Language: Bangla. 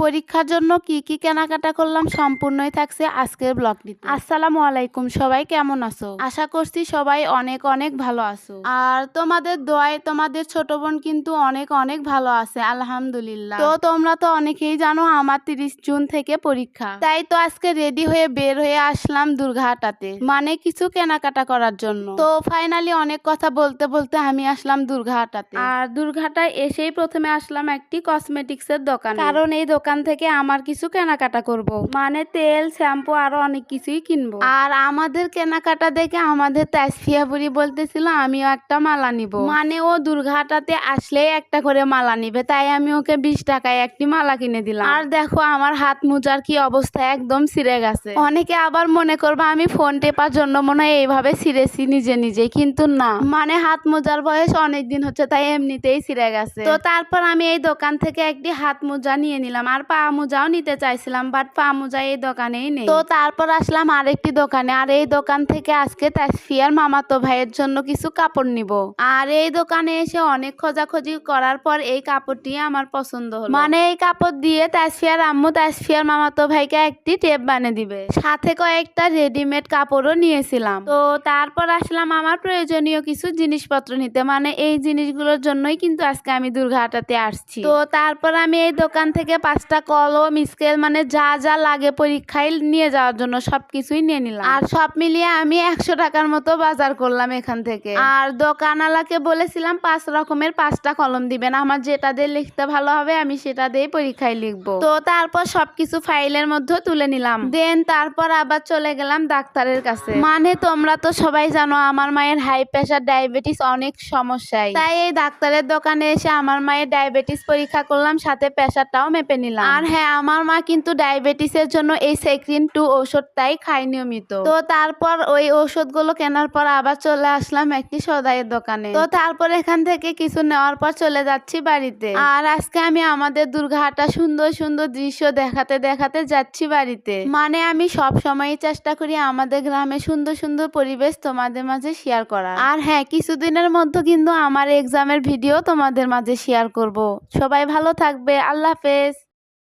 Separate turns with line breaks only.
পরীক্ষার জন্য কি কি কেনাকাটা করলাম সম্পূর্ণই থাকছে আজকের ব্লগটিতে। আসসালামু আলাইকুম, সবাই কেমন আছো? আশা করছি সবাই অনেক অনেক ভালো আছো। আর তোমাদের দোয়ায় তোমাদের ছোট বোন কিন্তু অনেক অনেক ভালো আছে, আলহামদুলিল্লাহ। তো তোমরা তো অনেকেই জানো আমার 30 জুন থেকে পরীক্ষা, তাই তো আজকে রেডি হয়ে বের হয়ে আসলাম দুর্গাহাটাতে, মানে কিছু কেনাকাটা করার জন্য। তো ফাইনালি অনেক কথা বলতে বলতে আমি আসলাম দুর্গাহাটাতে। আর দুর্গাহাটায় এসেই প্রথমে আসলাম একটি কসমেটিক্সের দোকান, কারণ এই দোকান থেকে আমার কিছু কেনাকাটা করব, মানে তেল, শ্যাম্পু আরো অনেক কিছুই কিনবো। আর আমাদের কেনাকাটা দেখে আমাদের তাসফিয়া বুড়ি বলতেছিল আমিও একটা মালা নিব, মানে ও দুর্গাহাটাতে আসলে একটা করে মালা নিবে, তাই আমি ওকে 20 টাকায় একটি মালা কিনে দিলাম। আর দেখো আমার হাত মোজার কি অবস্থা, একদম ছিঁড়ে গেছে। অনেকে আবার মনে করবে আমি ফোন টেপার জন্য মনে হয় এইভাবে ছিঁড়েছি নিজে নিজে, কিন্তু না, মানে হাত মোজার বয়স অনেক দিন হচ্ছে, তাই এমনিতেই ছিঁড়ে গেছে। তো তারপর আমি এই দোকান থেকে একটি হাত মোজা নিয়ে নিলাম, আর পা মোজাও নিতে চাইছিলাম, বাট পা মোজা এই দোকানেই নেই। তো তারপর আসলাম আরেকটি দোকানে, আর এই দোকান থেকে আজকে তাসফিয়ার মামাতো ভাইয়ের জন্য কিছু কাপড় নিব। আর এই দোকানে এসে অনেক খোঁজাখুঁজি করার পর এই কাপড়টি আমার পছন্দ হলো, মানে এই কাপড় দিয়ে তাসফিয়ার আম্মু তাসফিয়ার মামাতো ভাইকে একটি টেপ বানিয়ে দিবে, সাথে কয়েকটা রেডিমেড কাপড়ও নিয়েছিলাম। তো তারপর আসলাম আমার প্রয়োজনীয় কিছু জিনিসপত্র নিতে, মানে এই জিনিসগুলোর জন্যই কিন্তু আজকে আমি দুর্গাহাটাতে আসছি। তো তারপর আমি এই দোকান থেকে 5টা কলম, স্কেল, মানে যা যা লাগে পরীক্ষায় নিয়ে যাওয়ার জন্য সবকিছুই নিয়ে নিলাম। আর সব মিলিয়ে আমি 100 টাকার মতো বাজার করলাম এখান থেকে। আর দোকানওয়ালাকে বলেছিলাম 5 রকমের 5টা কলম দিবেন, আমার যেটা দিয়ে লিখতে ভালো হবে আমি সেটা দিয়ে পরীক্ষায় লিখবো। তো তারপর সবকিছু ফাইলের মধ্যে তুলে নিলাম, দেন তারপর আবার চলে গেলাম ডাক্তারের কাছে। মানে তোমরা তো সবাই জানো আমার মায়ের হাই প্রেশার, ডায়াবেটিস অনেক সমস্যায়, তাই এই ডাক্তারের দোকানে এসে আমার মায়ের ডায়াবেটিস পরীক্ষা করলাম, সাথে প্রেশারটাও মেপে নিলাম। আর হ্যাঁ, আমার মা কিন্তু ডায়াবেটিসের জন্য এই সেক্রিন 2 ওষুধটাই খায় নিয়মিত। তো তারপর ওই ওষুধগুলো কেনার পর আবার চলে আসলাম একটি সদাইয়ের দোকানে। তো তারপর এখান থেকে কিছু নেওয়ার পর চলে যাচ্ছি বাড়িতে। আর আজকে আমি আমাদের দুর্গাহাটা সুন্দর সুন্দর দৃশ্য দেখাতে দেখাতে যাচ্ছি বাড়িতে। মানে আমি সব সময়ই চেষ্টা করি আমাদের গ্রামে সুন্দর সুন্দর পরিবেশ তোমাদের মাঝে শেয়ার করার। আর হ্যাঁ, কিছুদিনের মধ্যে কিন্তু আমার এক্সামের ভিডিও তোমাদের মাঝে শেয়ার করব। সবাই ভালো থাকবে, আল্লাহ হাফেজ।